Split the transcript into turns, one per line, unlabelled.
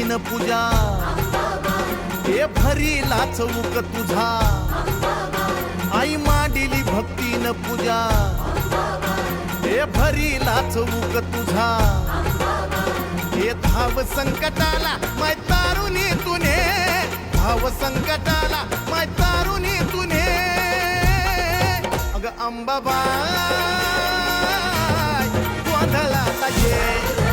भक्तीन पूजा हे भरीला चौक तुझा आई मांडिली भक्तीन पूजा हे भरीला चौक तुझा हे धाव संकटाला माय तारुणी तुने धाव संकटाला माय तारुणी तुने अग अंबाबाई गोंधळाला ये